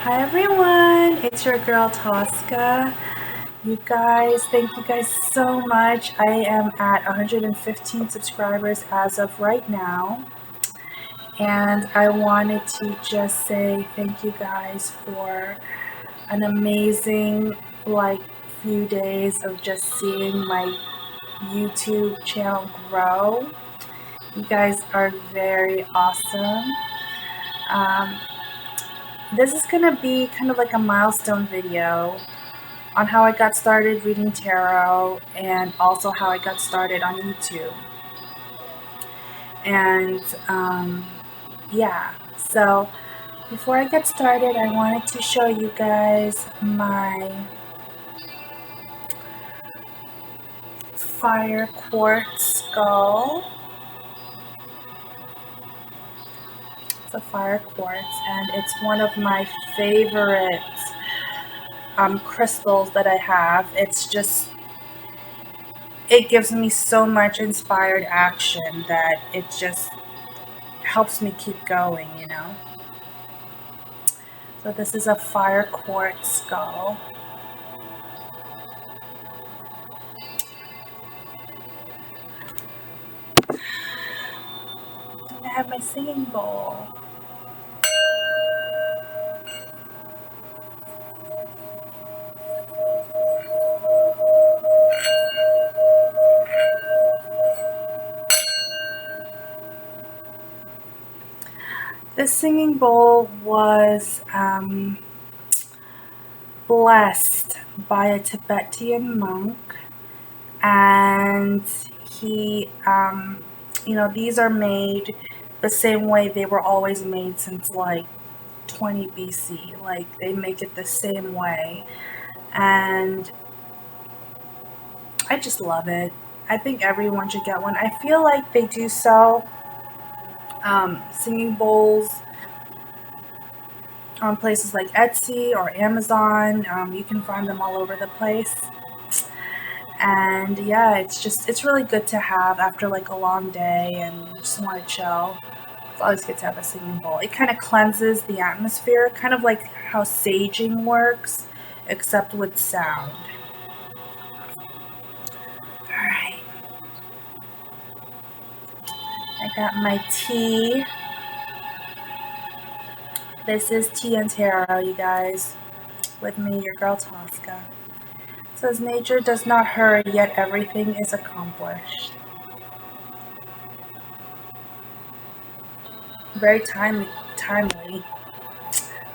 Hi everyone, it's your girl Tosca. You guys, thank you guys so much. I am at 115 subscribers as of right now. And I wanted to just say thank you guys for an amazing few days of just seeing my YouTube channel grow. You guys are very awesome. This is going to be kind of like a milestone video on how I got started reading tarot and also how I got started on YouTube. And yeah, so before I get started, I wanted to show you guys my fire quartz skull. It's a fire quartz, and it's one of my favorite crystals that I have. It gives me so much inspired action that it just helps me keep going, you know. So this is a fire quartz skull. And I have my singing bowl. This singing bowl was blessed by a Tibetan monk, and he, these are made the same way they were always made since like 20 BC. Like they make it the same way, and I just love it. I think everyone should get one. I feel like they do sell singing bowls on places like Etsy or Amazon. You can find them all over the place. And yeah, it's really good to have after like a long day and you just want to chill. It's always good to have a singing bowl. It kind of cleanses the atmosphere, kind of like how saging works, except with sound. Alright. I got my tea. This is Tea and Tarot, you guys. With me, your girl Tosca. It says, nature does not hurry, yet everything is accomplished. Very timely.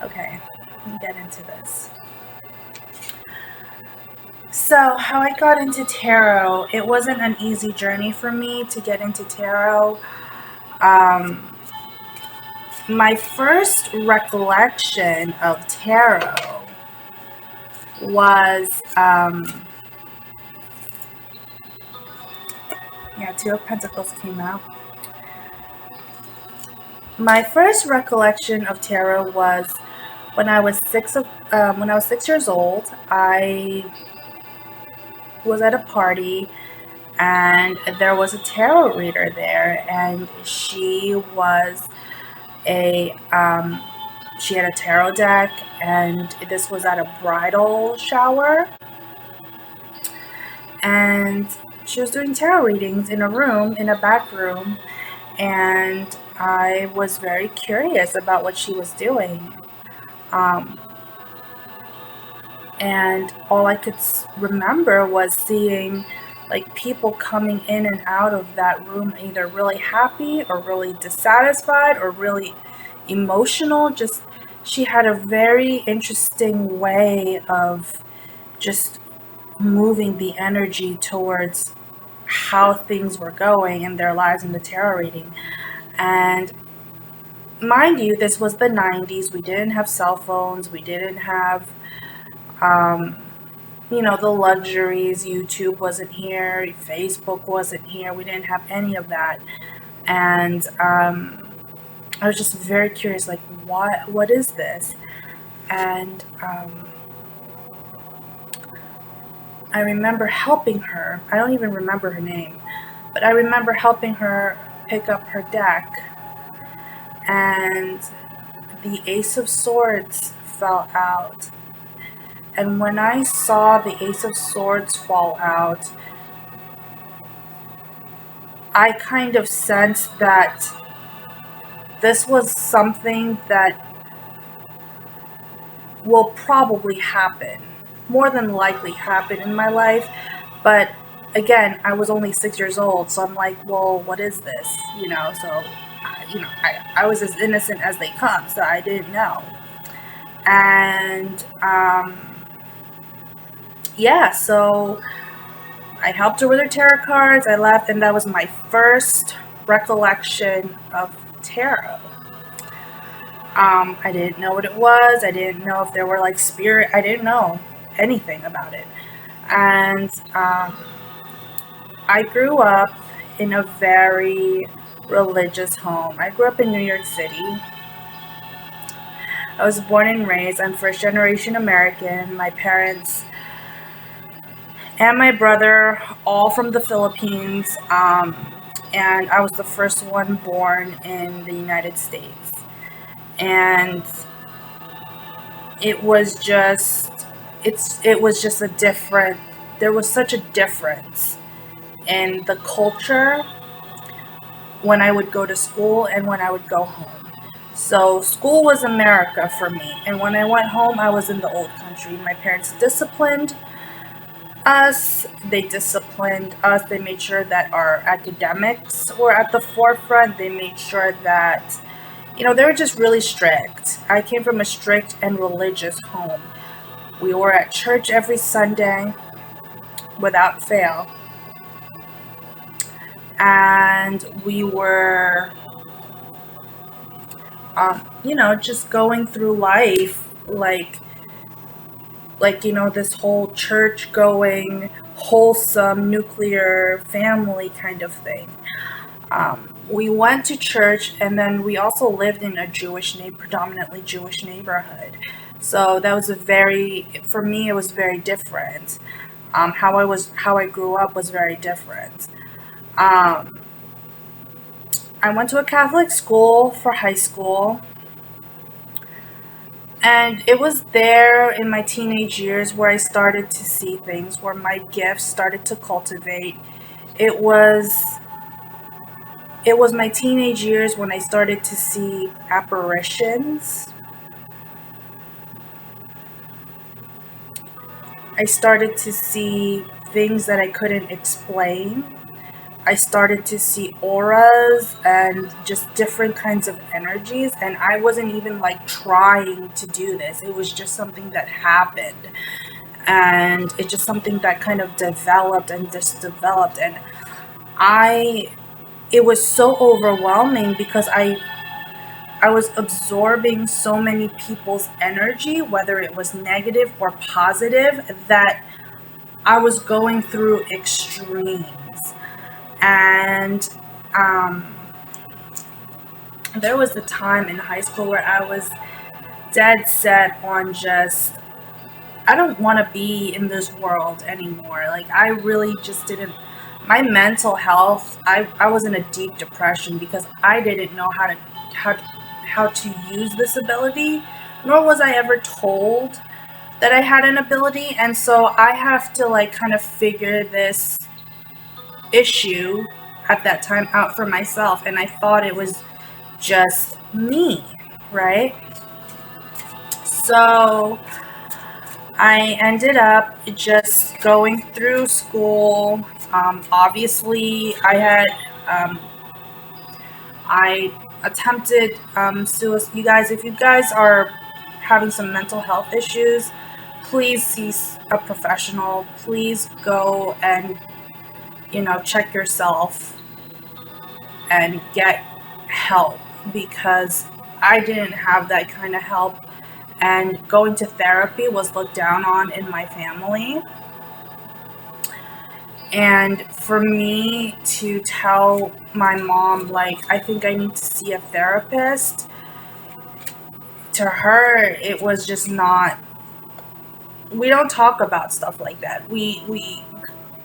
Okay, let me get into this. So, how I got into tarot, it wasn't an easy journey for me to get into tarot. My first recollection of tarot was, Two of Pentacles came out. My first recollection of tarot was when I was 6 years old. I was at a party and there was a tarot reader there, and she was she had a tarot deck, and this was at a bridal shower, and she was doing tarot readings in a back room, and I was very curious about what she was doing. And all I could remember was seeing like people coming in and out of that room, either really happy or really dissatisfied or really emotional. Just, she had a very interesting way of just moving the energy towards how things were going in their lives in the tarot reading. And mind you, this was the 90s. We didn't have cell phones. We didn't have the luxuries. YouTube wasn't here. Facebook wasn't here. We didn't have any of that. And I was just very curious, like, what is this? And I remember helping her. I don't even remember her name, but I remember helping her pick up her deck. And the Ace of Swords fell out. And when I saw the Ace of Swords fall out, I kind of sensed that this was something that will probably happen, more than likely happen in my life. But again, I was only 6 years old, so I'm like, well, what is this? So, I was as innocent as they come, so I didn't know. And, yeah, so I helped her with her tarot cards. I left, and that was my first recollection of tarot. I didn't know what it was. I didn't know if there were like spirit. I didn't know anything about it. And I grew up in a very religious home. I grew up in New York City. I was born and raised. I'm first generation American. My parents and my brother, all from the Philippines. And I was the first one born in the United States. And it was just a different, there was such a difference in the culture when I would go to school and when I would go home. So school was America for me, and when I went home, I was in the old country. My parents disciplined us. They made sure that our academics were at the forefront. They made sure that, they were just really strict. I came from a strict and religious home. We were at church every Sunday without fail. And we were, just going through life like, this whole church going, wholesome, nuclear family kind of thing. We went to church, and then we also lived in a predominantly Jewish neighborhood. So that was for me, it was very different. How I grew up was very different. I went to a Catholic school for high school. And it was there in my teenage years where I started to see things, where my gifts started to cultivate. It was my teenage years when I started to see apparitions. I started to see things that I couldn't explain. I started to see auras and just different kinds of energies, and I wasn't even like trying to do this. It was just something that happened, and it's just something that kind of developed and just developed. And it was so overwhelming because I was absorbing so many people's energy, whether it was negative or positive, that I was going through extremes. And there was a time in high school where I was dead set on just, I don't want to be in this world anymore. Like, I really just didn't, my mental health, I was in a deep depression because I didn't know how to use this ability, nor was I ever told that I had an ability. And so I have to like kind of figure this issue at that time out for myself, and I thought it was just me, right? So I ended up just going through school. Obviously I attempted suicide. You guys, if you guys are having some mental health issues, please see a professional. Please go and check yourself and get help, because I didn't have that kind of help, and going to therapy was looked down on in my family. And for me to tell my mom, like, I think I need to see a therapist, to her, it was just not, we don't talk about stuff like that.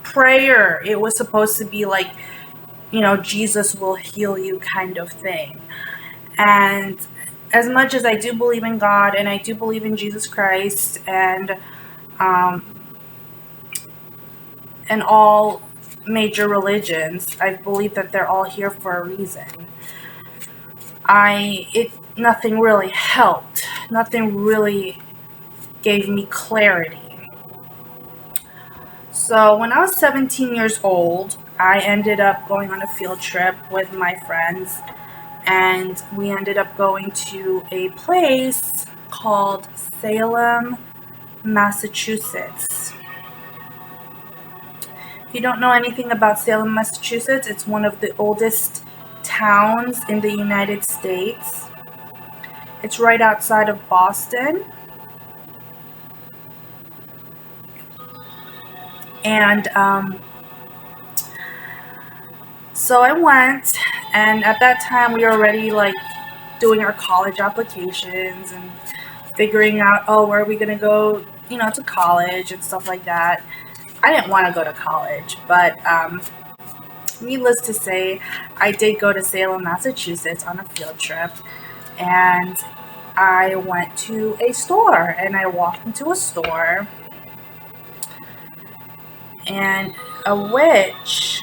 Prayer, it was supposed to be like, Jesus will heal you kind of thing. And as much as I do believe in God and I do believe in Jesus Christ um, and all major religions, I believe that they're all here for a reason. Nothing really helped. Nothing really gave me clarity. So when I was 17 years old, I ended up going on a field trip with my friends, and we ended up going to a place called Salem, Massachusetts. If you don't know anything about Salem, Massachusetts, it's one of the oldest towns in the United States. It's right outside of Boston. And so I went, and at that time we were already like doing our college applications and figuring out, oh, where are we going to go, to college and stuff like that. I didn't want to go to college, but needless to say, I did go to Salem, Massachusetts on a field trip, and I went to a store, and I walked into a store, and a witch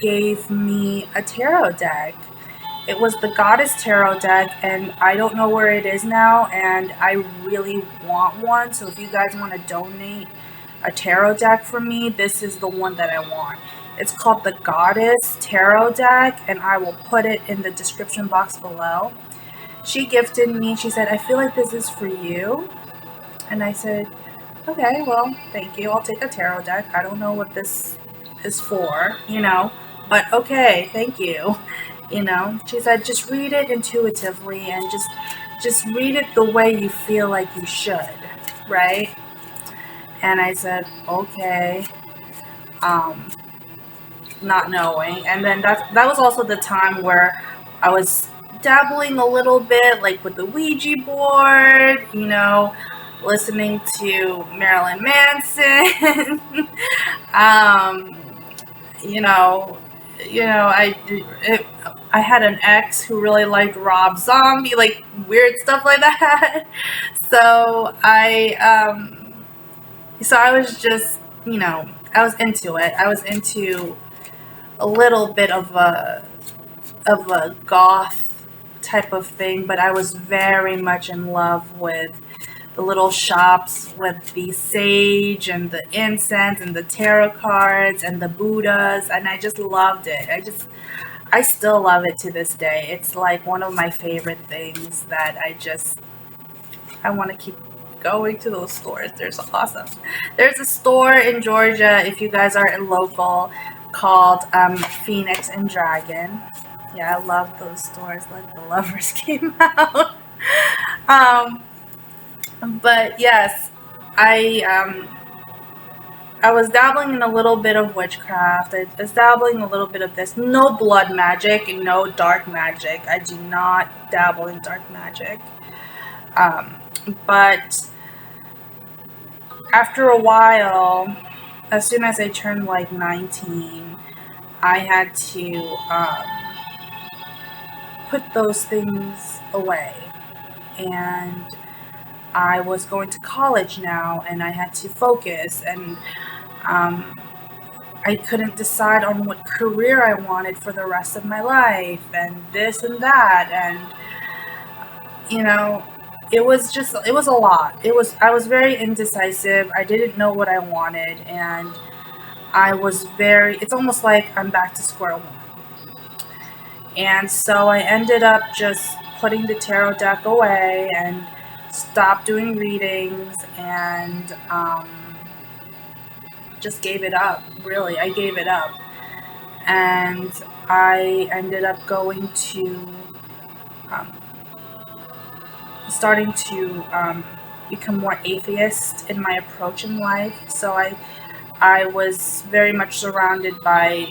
gave me a tarot deck. It was the Goddess Tarot deck, and I don't know where it is now, and I really want one, so if you guys want to donate a tarot deck for me, this is the one that I want. It's called the Goddess Tarot deck, and I will put it in the description box below. She gifted me, she said, I feel like this is for you, and I said, okay, well, thank you, I'll take a tarot deck. I don't know what this is for, but okay, thank you. She said, just read it intuitively and just read it the way you feel like you should, right? And I said, okay, not knowing. And then that was also the time where I was dabbling a little bit, like with the Ouija board, listening to Marilyn Manson, I had an ex who really liked Rob Zombie, like weird stuff like that. So I was just, I was into it. I was into a little bit of a goth type of thing, but I was very much in love with the little shops with the sage and the incense and the tarot cards and the Buddhas, and I just loved it. I still love it to this day. It's like one of my favorite things that I want to keep going to those stores. They're so awesome. There's a store in Georgia, if you guys are local, called Phoenix and Dragon. Yeah, I love those stores, like the Lovers came out. But yes, I was dabbling in a little bit of witchcraft. I was dabbling a little bit of this. No blood magic and no dark magic. I do not dabble in dark magic. But after a while, as soon as I turned like 19, I had to put those things away. And I was going to college now, and I had to focus, and I couldn't decide on what career I wanted for the rest of my life, and this and that, and it was a lot. I was very indecisive. I didn't know what I wanted, and it's almost like I'm back to square one. And so I ended up just putting the tarot deck away and stopped doing readings, and just gave it up. Really, I gave it up. And I ended up going to starting to become more atheist in my approach in life. So I was very much surrounded by,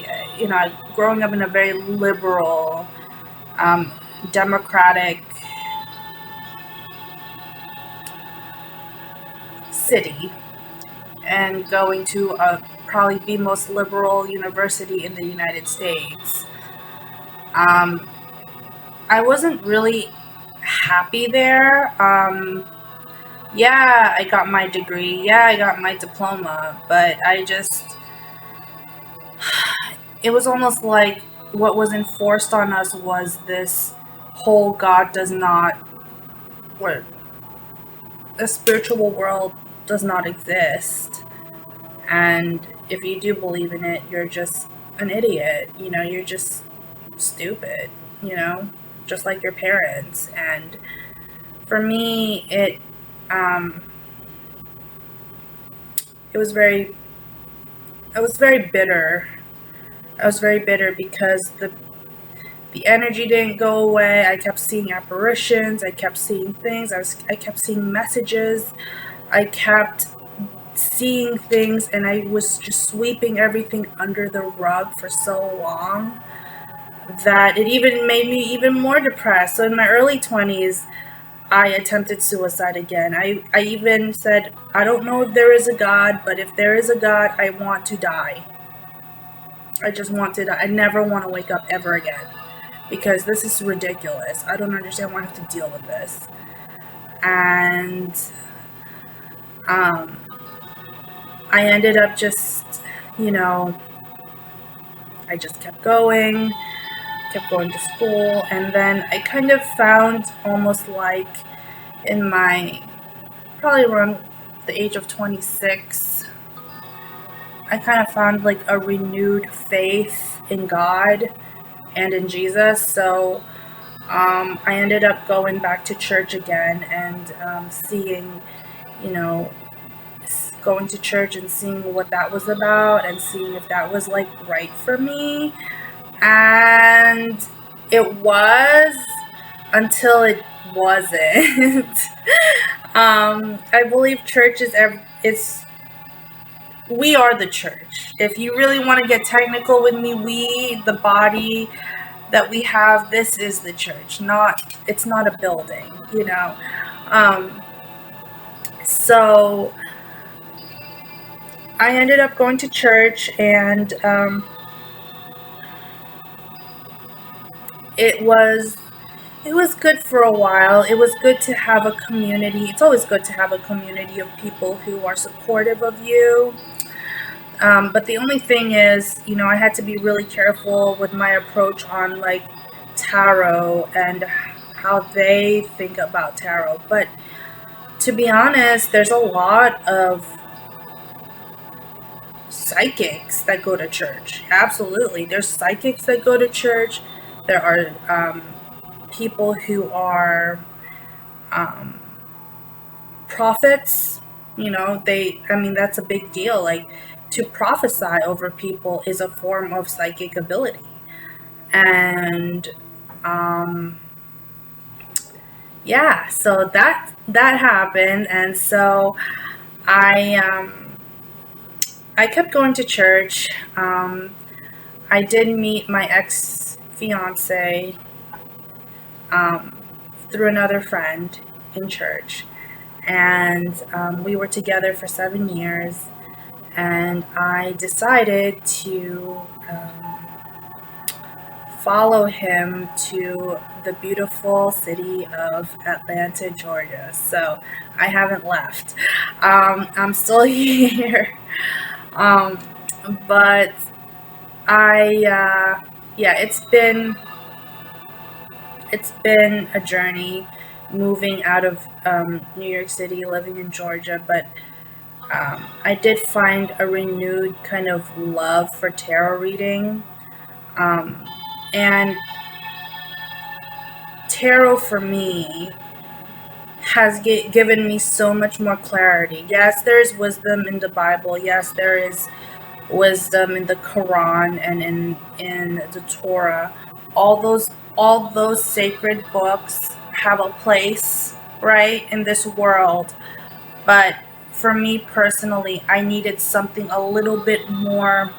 growing up in a very liberal, democratic city, and going to probably the most liberal university in the United States. I wasn't really happy there. Yeah, I got my degree. Yeah, I got my diploma. But it was almost like what was enforced on us was this whole God does not, what, the spiritual world does not exist. And if you do believe in it, you're just an idiot. You're just stupid, just like your parents. And for me, um, it was very, I was very bitter. I was very bitter because the energy didn't go away. I kept seeing apparitions. I kept seeing things. I kept seeing messages. I kept seeing things, and I was just sweeping everything under the rug for so long that it even made me even more depressed. So in my early 20s, I attempted suicide again. I even said, I don't know if there is a God, but if there is a God, I want to die. I just want to die. I never want to wake up ever again because this is ridiculous. I don't understand why I have to deal with this. And I ended up just, I just kept going to school, and then I kind of found almost like in my, probably around the age of 26, I kind of found like a renewed faith in God and in Jesus. So I ended up going back to church again and seeing, you know, going to church and seeing what that was about and seeing if that was like right for me. And it was, until it wasn't. I believe church is we are the church. If you really want to get technical with me, we, the body that we have, this is the church. It's not a building, So I ended up going to church, and it was good for a while. It was good to have a community. It's always good to have a community of people who are supportive of you. But the only thing is, I had to be really careful with my approach on like tarot and how they think about tarot. But to be honest, there's a lot of psychics that go to church. Absolutely. There's psychics that go to church. There are people who are prophets. That's a big deal. Like, to prophesy over people is a form of psychic ability. And so that happened. And so I kept going to church. I did meet my ex-fiance through another friend in church, and we were together for 7 years, and I decided to follow him to the beautiful city of Atlanta, Georgia. So I haven't left. I'm still here. But it's been a journey moving out of New York City, living in Georgia, but I did find a renewed kind of love for tarot reading. And tarot for me has given me so much more clarity. Yes, there is wisdom in the Bible. Yes, there is wisdom in the Quran and in the Torah. All those sacred books have a place, right, in this world. But for me personally, I needed something a little bit more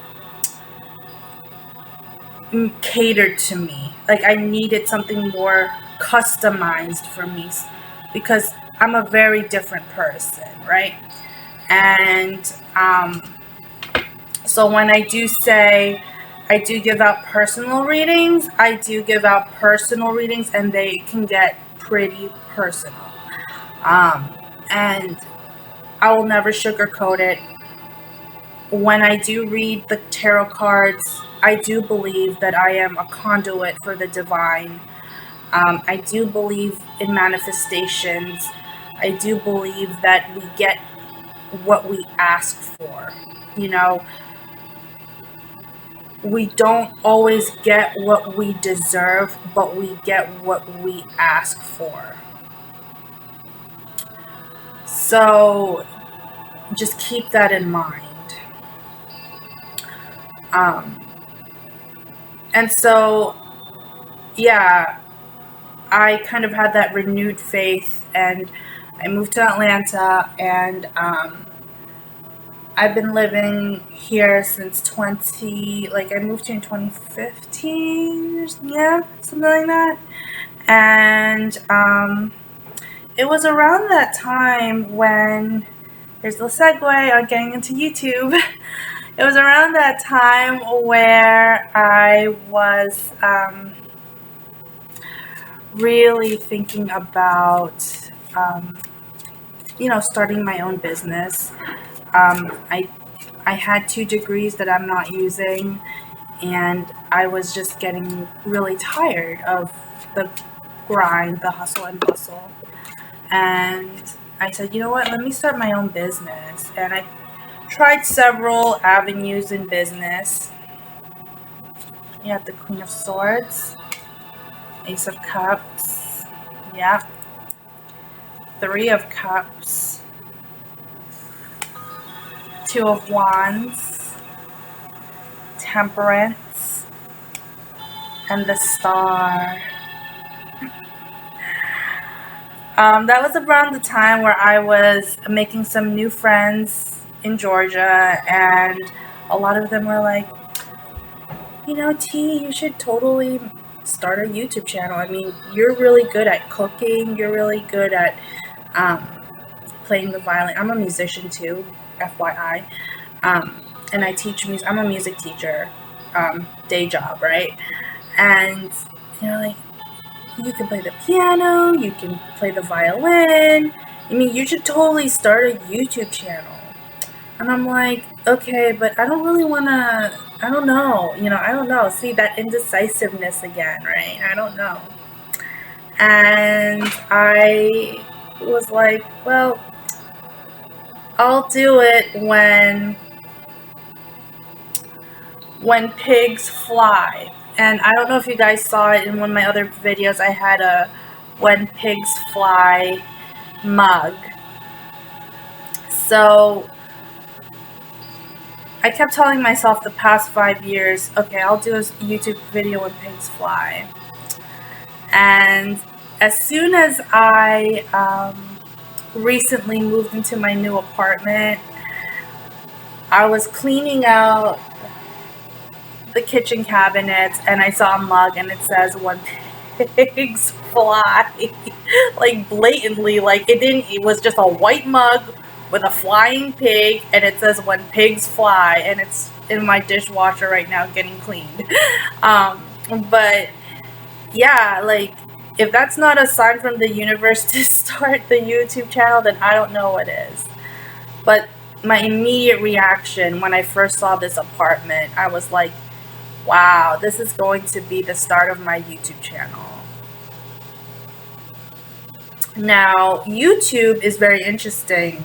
catered to me. Like, I needed something more customized for me, because I'm a very different person, right? And so when I do say I do give out personal readings. And they can get pretty personal. And I will never sugarcoat it. When I do read the tarot cards, I do believe that I am a conduit for the divine. I do believe in manifestations. I do believe that we get what we ask for. You know, we don't always get what we deserve, but we get what we ask for. So just keep that in mind. And so, yeah, I kind of had that renewed faith, and I moved to Atlanta, and I've been living here since I moved here in 2015, yeah, something like that. And it was around that time when, here's the segue on getting into YouTube. It was around that time where I was really thinking about, starting my own business. I had 2 degrees that I'm not using, and I was just getting really tired of the grind, the hustle and bustle. And I said, you know what, let me start my own business. And I tried several avenues in business. You have the Queen of Swords, Ace of Cups, yeah, 3 of Cups, 2 of Wands, Temperance, and the Star. That was around the time where I was making some new friends in Georgia, and a lot of them were like, T, you should totally start a YouTube channel. I mean, you're really good at cooking. You're really good at playing the violin. I'm a musician too, FYI. And I teach music. I'm a music teacher, day job, right? And like, you can play the piano, you can play the violin. I mean, you should totally start a YouTube channel. And I'm like, okay, but I don't really want to, I don't know. See, that indecisiveness again, right? I don't know. And I was like, well, I'll do it when pigs fly. And I don't know if you guys saw it in one of my other videos. I had a When Pigs Fly mug. So I kept telling myself the past 5 years, okay, I'll do a YouTube video when pigs fly. And as soon as I recently moved into my new apartment, I was cleaning out the kitchen cabinets, and I saw a mug, and it says "When Pigs Fly," like blatantly, like it was just a white mug with a flying pig, and it says "When Pigs Fly," and it's in my dishwasher right now getting cleaned. But yeah, like, if that's not a sign from the universe to start the YouTube channel, then I don't know what is. But my immediate reaction when I first saw this apartment, I was like, wow, this is going to be the start of my YouTube channel. Now, YouTube is very interesting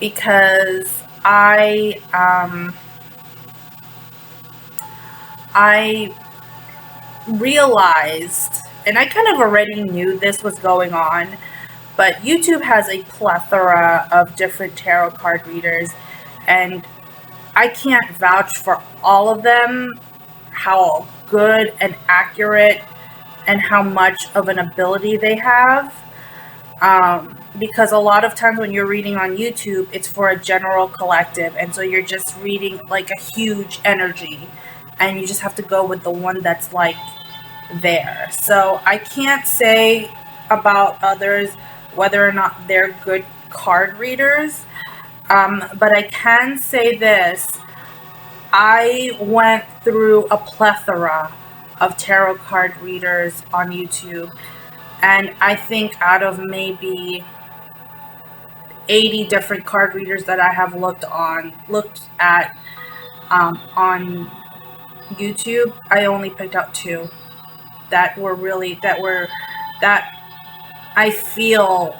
because I realized, and I kind of already knew this was going on, but YouTube has a plethora of different tarot card readers, and I can't vouch for all of them, how good and accurate and how much of an ability they have. Because a lot of times when you're reading on YouTube, it's for a general collective, and so you're just reading like a huge energy, and you just have to go with the one that's like there. So I can't say about others whether or not they're good card readers, but I can say this: I went through a plethora of tarot card readers on YouTube, and I think out of maybe 80 different card readers that I have looked at on YouTube, I only picked out 2 that I feel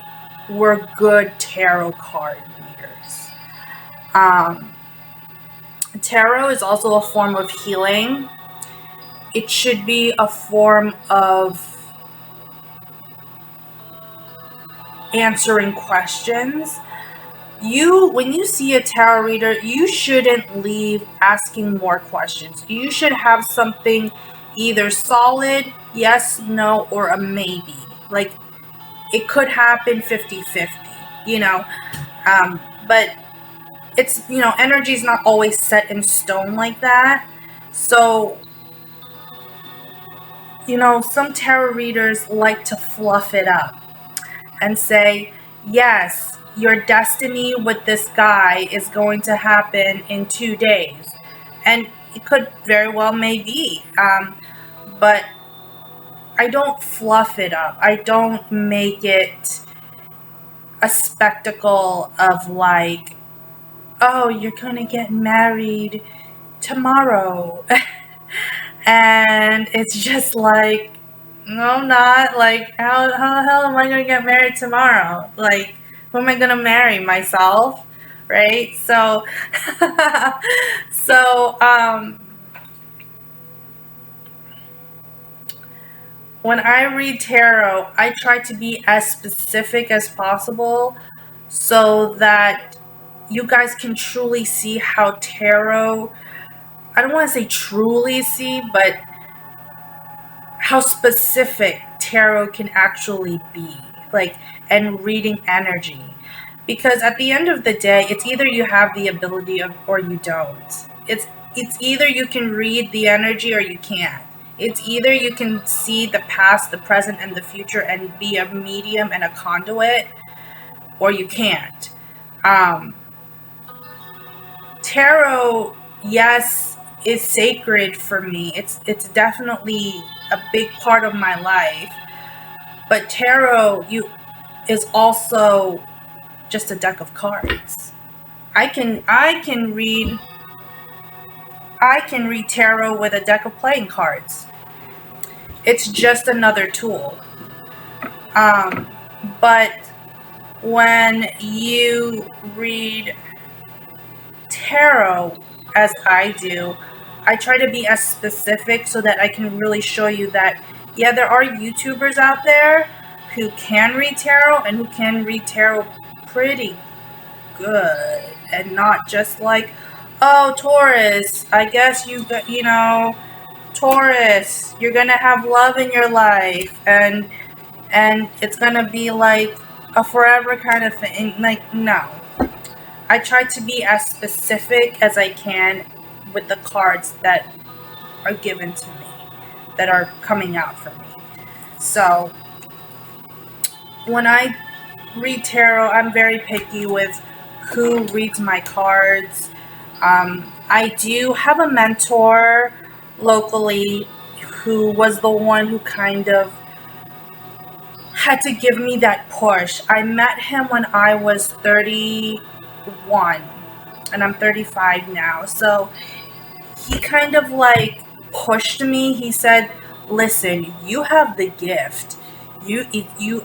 were good tarot card readers. Tarot is also a form of healing. It should be a form of answering questions. When you see a tarot reader, you shouldn't leave asking more questions. You should have something either solid, yes, no, or a maybe. Like, it could happen 50-50, but it's, energy is not always set in stone like that. So, some tarot readers like to fluff it up and say, yes, your destiny with this guy is going to happen in 2 days. And it could very well maybe. But I don't fluff it up. I don't make it a spectacle of like, oh, you're going to get married tomorrow. And it's just like, no, I'm not. Like, how the hell am I going to get married tomorrow? Like, who am I going to marry? Myself? Right? So, when I read tarot, I try to be as specific as possible so that you guys can truly see how tarot, I don't want to say truly see, but how specific tarot can actually be, like, and reading energy. Because at the end of the day, it's either you have the ability or you don't. It's either you can read the energy or you can't. It's either you can see the past, the present, and the future and be a medium and a conduit, or you can't. Tarot, yes, is sacred for me. It's definitely a big part of my life. But tarot is also just a deck of cards. I can read tarot with a deck of playing cards. It's just another tool. But when you read tarot, as I do, I try to be as specific so that I can really show you that, yeah, there are YouTubers out there who can read tarot and who can read tarot pretty good, and not just like, oh, Taurus, I guess Taurus, you're gonna have love in your life, and it's gonna be like a forever kind of thing. Like, no. I try to be as specific as I can with the cards that are given to me, that are coming out for me. So, when I read tarot, I'm very picky with who reads my cards. I do have a mentor locally who was the one who kind of had to give me that push. I met him when I was 31 and I'm 35 now. So he kind of like pushed me. He said, listen, you have the gift. You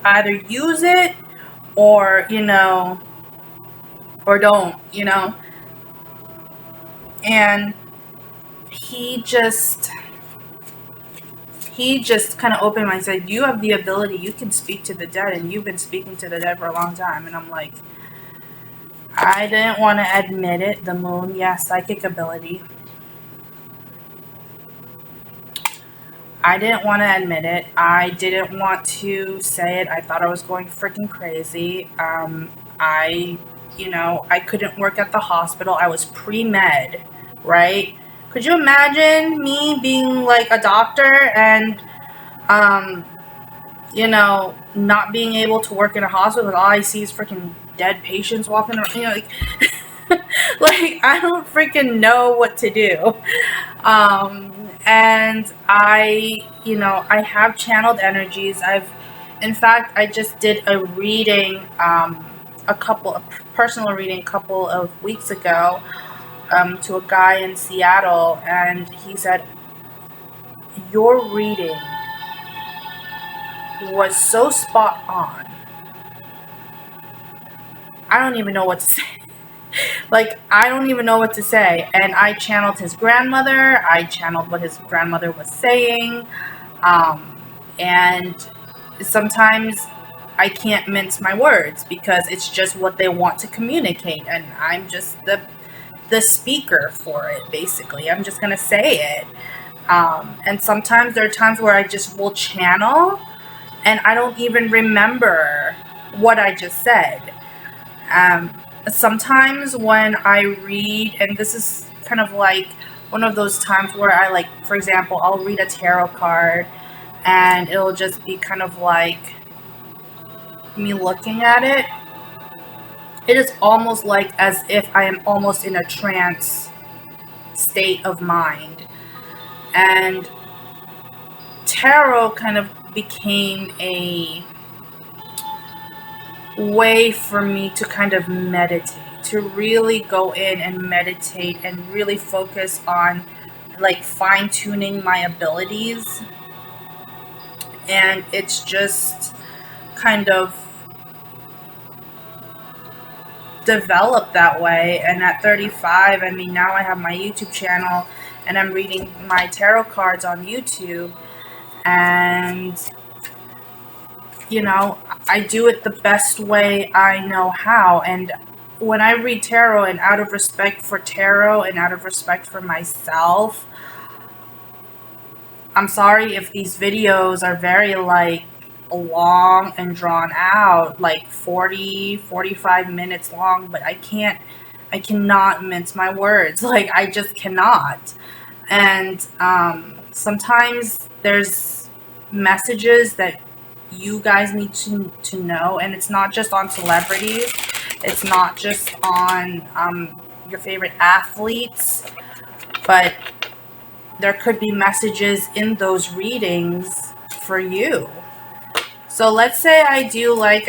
either use it or, or don't, And he just kind of opened my eyes and said, you have the ability, you can speak to the dead, and you've been speaking to the dead for a long time. And I'm like, I didn't want to admit it. The moon, yeah, psychic ability. I didn't want to admit it. I didn't want to say it. I thought I was going freaking crazy. I couldn't work at the hospital. I was pre-med, right? Could you imagine me being like a doctor and, not being able to work in a hospital, and all I see is freaking dead patients walking around, Like, I don't freaking know what to do. And I have channeled energies. In fact, I just did a reading, a personal reading a couple of weeks ago, to a guy in Seattle, and he said, your reading was so spot on. I don't even know what to say. Like, I don't even know what to say. And I channeled his grandmother. I channeled what his grandmother was saying. And sometimes I can't mince my words because it's just what they want to communicate. And I'm just the speaker for it, basically. I'm just going to say it. And sometimes there are times where I just will channel and I don't even remember what I just said. Sometimes when I read, and this is kind of like one of those times where I, like, for example, I'll read a tarot card and it'll just be kind of like me looking at it. It is almost like as if I am almost in a trance state of mind. And tarot kind of became a way for me to kind of meditate, to really go in and meditate and really focus on, like, fine-tuning my abilities. And it's just kind of developed that way. And at 35, I mean, now I have my YouTube channel and I'm reading my tarot cards on YouTube, and I do it the best way I know how. And when I read tarot, and out of respect for tarot and out of respect for myself, I'm sorry if these videos are very, like, long and drawn out, like 45 minutes long, but I cannot mince my words. Like, I just cannot. And sometimes there's messages that you guys need to know, and it's not just on celebrities, it's not just on your favorite athletes, but there could be messages in those readings for you. So let's say I do like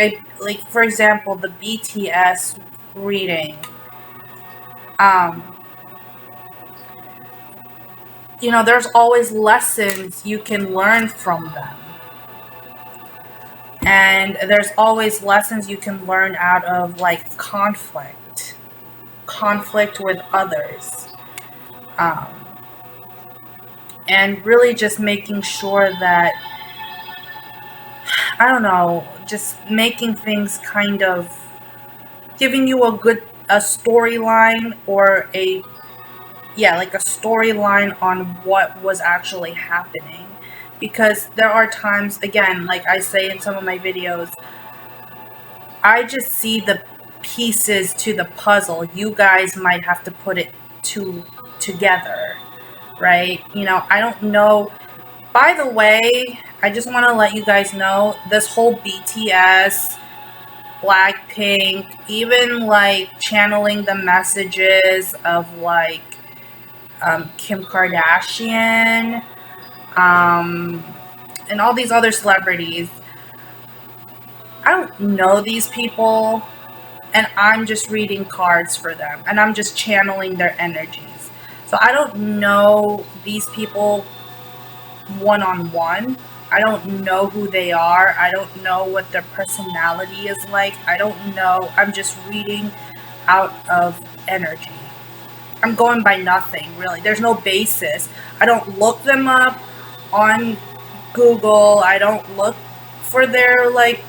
for example, the BTS reading. There's always lessons you can learn from them. And there's always lessons you can learn out of, like, conflict with others. And really just making sure that, I don't know, just making things kind of, giving you a storyline, or a storyline on what was actually happening. Because there are times, again, like I say in some of my videos, I just see the pieces to the puzzle. You guys might have to put it together, right? I don't know. By the way, I just want to let you guys know, this whole BTS, Blackpink, even, like, channeling the messages of, like, Kim Kardashian, and all these other celebrities. I don't know these people, and I'm just reading cards for them, and I'm just channeling their energies. So I don't know these people one-on-one. I don't know who they are. I don't know what their personality is like. I don't know. I'm just reading out of energy. I'm going by nothing, really. There's no basis. I don't look them up on Google. I don't look for their, like,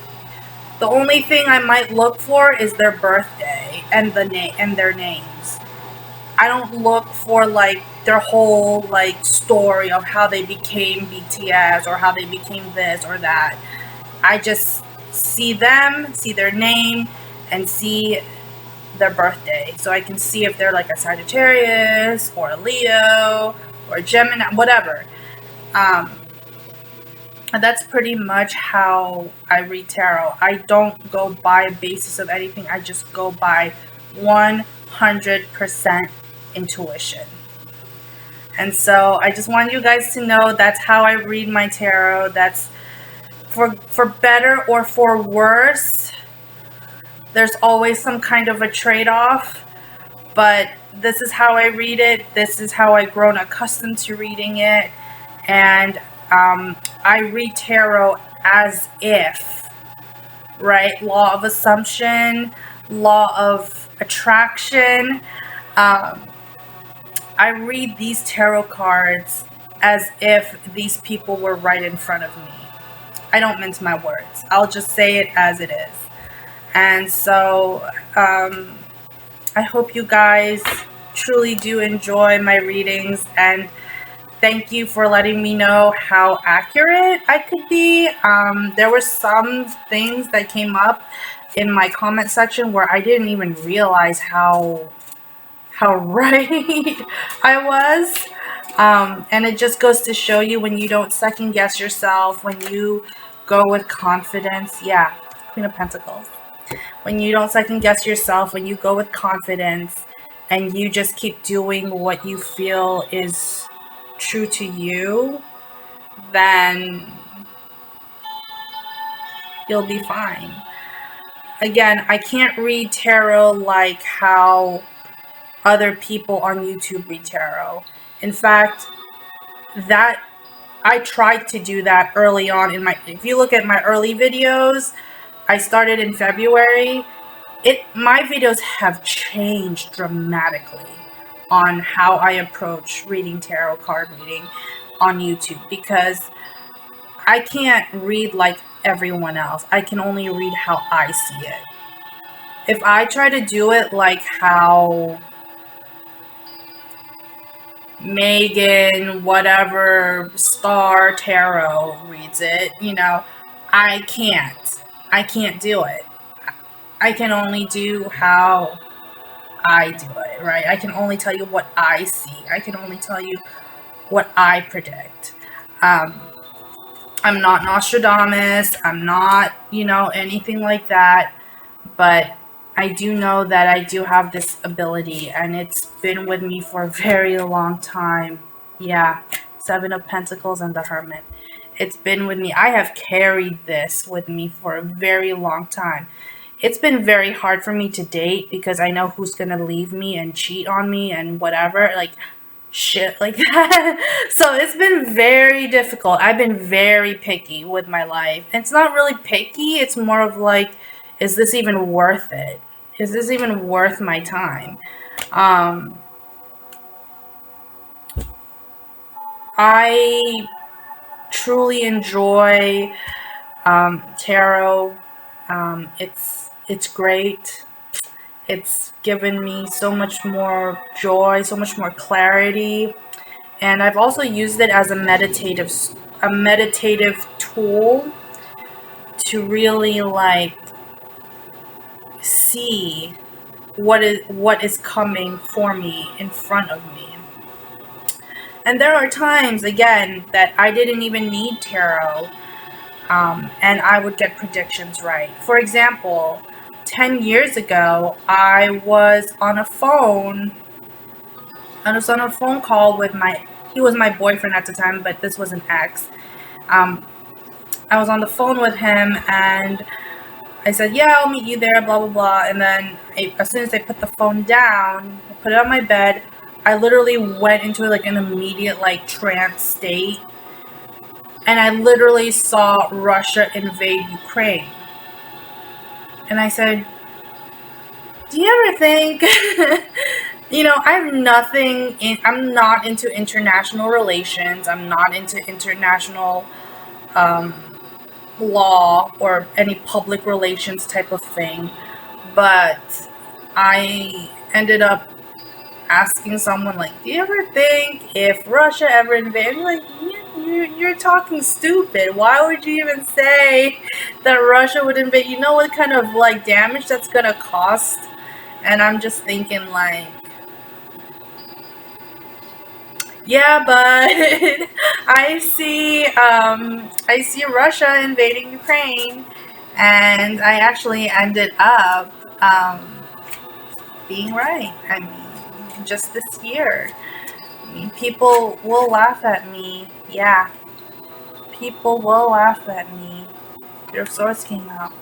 the only thing I might look for is their birthday and their names. I don't look for, like, their whole, like, story of how they became BTS or how they became this or that. I just see them, see their name, and see their birthday, so I can see if they're, like, a Sagittarius or a Leo or a Gemini, whatever. That's pretty much how I read tarot. I don't go by a basis of anything. I just go by 100% 100% intuition. And so I just want you guys to know that's how I read my tarot. That's for better or for worse. There's always some kind of a trade-off, but this is how I read it. This is how I've grown accustomed to reading it. And I read tarot as if, right? Law of assumption, law of attraction. I read these tarot cards as if these people were right in front of me. I don't mince my words. I'll just say it as it is. And so I hope you guys truly do enjoy my readings, and thank you for letting me know how accurate I could be. There were some things that came up in my comment section where I didn't even realize how right I was. And it just goes to show you, when you don't second guess yourself, when you go with confidence. Yeah, Queen of Pentacles. When you don't second guess yourself, when you go with confidence and you just keep doing what you feel is true to you, then you'll be fine. Again, I can't read tarot like how other people on YouTube read tarot. In fact, that I tried to do that early on in my, if you look at my early videos, I started in February. My videos have changed dramatically on how I approach reading tarot card reading on YouTube, because I can't read like everyone else. I can only read how I see it. If I try to do it like how Megan, whatever, Star Tarot reads it, you know, I can't do it. I can only do how I do it, right? I can only tell you what I see. I can only tell you what I predict. I'm not Nostradamus. I'm not, anything like that. But I do know that I do have this ability, and it's been with me for a very long time. Yeah, Seven of Pentacles and the Hermit. It's been with me. I have carried this with me for a very long time. It's been very hard for me to date because I know who's going to leave me and cheat on me and whatever, like shit like that. So it's been very difficult. I've been very picky with my life. And it's not really picky. It's more of like, is this even worth it? Is this even worth my time? I truly enjoy tarot. It's great. It's given me so much more joy, so much more clarity, and I've also used it as a meditative tool to really like see what is coming for me in front of me. And there are times, again, that I didn't even need tarot, and I would get predictions right. For example, 10 years ago, I was on a phone call with he was my boyfriend at the time, but this was an ex. I was on the phone with him, and I said, yeah, I'll meet you there, blah, blah, blah. And then as soon as I put the phone down, I put it on my bed, I literally went into like an immediate like trance state. And I literally saw Russia invade Ukraine. And I said, do you ever think, I'm not into international relations. I'm not into international law or any public relations type of thing. But I ended up asking someone, like, do you ever think if Russia ever invaded? Like, you're talking stupid. Why would you even say that Russia would invade? You know what kind of like damage that's gonna cost? And I'm just thinking like, yeah, but I see Russia invading Ukraine, and I actually ended up being right. I mean, just this year, I mean, people will laugh at me. Yeah, people will laugh at me. Your source came out.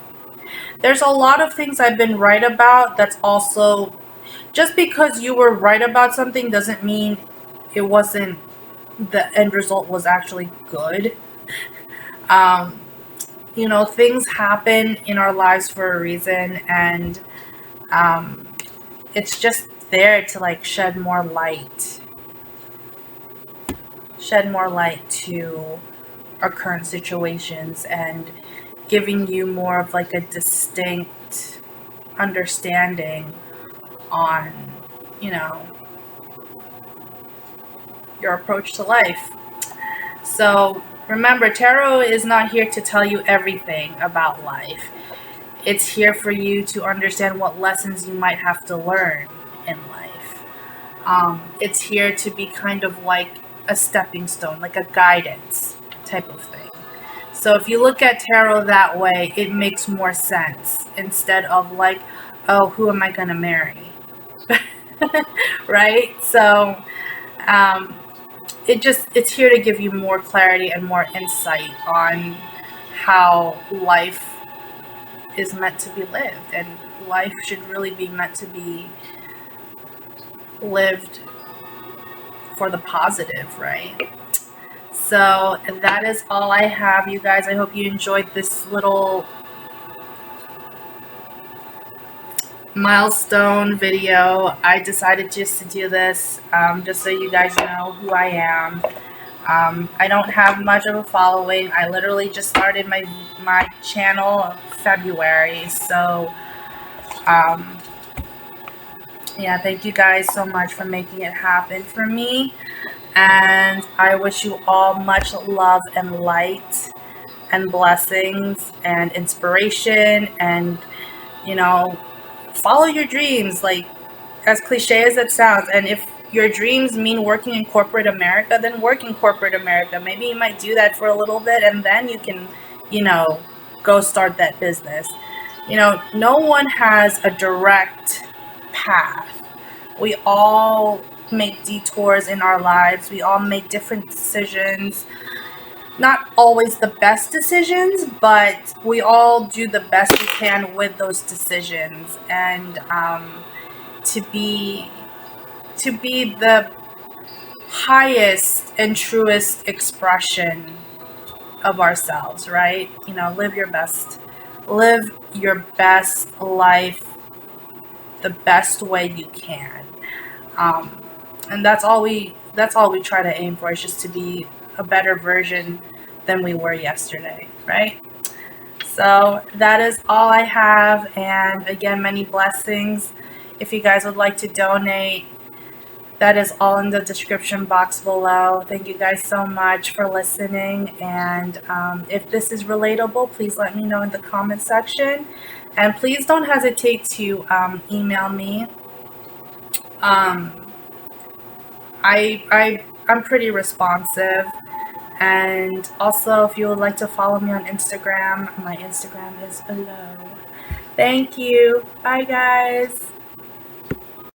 There's a lot of things I've been right about that's also, just because you were right about something doesn't mean it wasn't, the end result was actually good. Um, you know, things happen in our lives for a reason, and um, it's just there to like shed more light to our current situations, and giving you more of like a distinct understanding on, you know, your approach to life. So remember, tarot is not here to tell you everything about life. It's here for you to understand what lessons you might have to learn in life. It's here to be kind of like a stepping stone, like a guidance type of thing. So if you look at tarot that way, it makes more sense, instead of like, oh, who am I going to marry? Right? So it's here to give you more clarity and more insight on how life is meant to be lived, and life should really be meant to be lived for the positive, right? So that is all I have, you guys. I hope you enjoyed this little milestone video. I decided just to do this just so you guys know who I am. I don't have much of a following. I literally just started my channel in February. So yeah, thank you guys so much for making it happen for me. And I wish you all much love and light and blessings and inspiration, and, you know, follow your dreams, like, as cliche as it sounds. And if your dreams mean working in corporate America, then work in corporate America. Maybe you might do that for a little bit, and then you can, you know, go start that business. You know, no one has a direct path. We all make detours in our lives. We all make different decisions. Not always the best decisions, but we all do the best we can with those decisions. And to be the highest and truest expression of ourselves, right? You know, live your best life the best way you can. And that's all we try to aim for, is just to be a better version than we were yesterday, right? So that is all I have. And again, many blessings. If you guys would like to donate, that is all in the description box below. Thank you guys so much for listening. And if this is relatable, please let me know in the comment section. And please don't hesitate to email me. I'm pretty responsive. And also, if you would like to follow me on Instagram, my Instagram is below. Thank you. Bye, guys.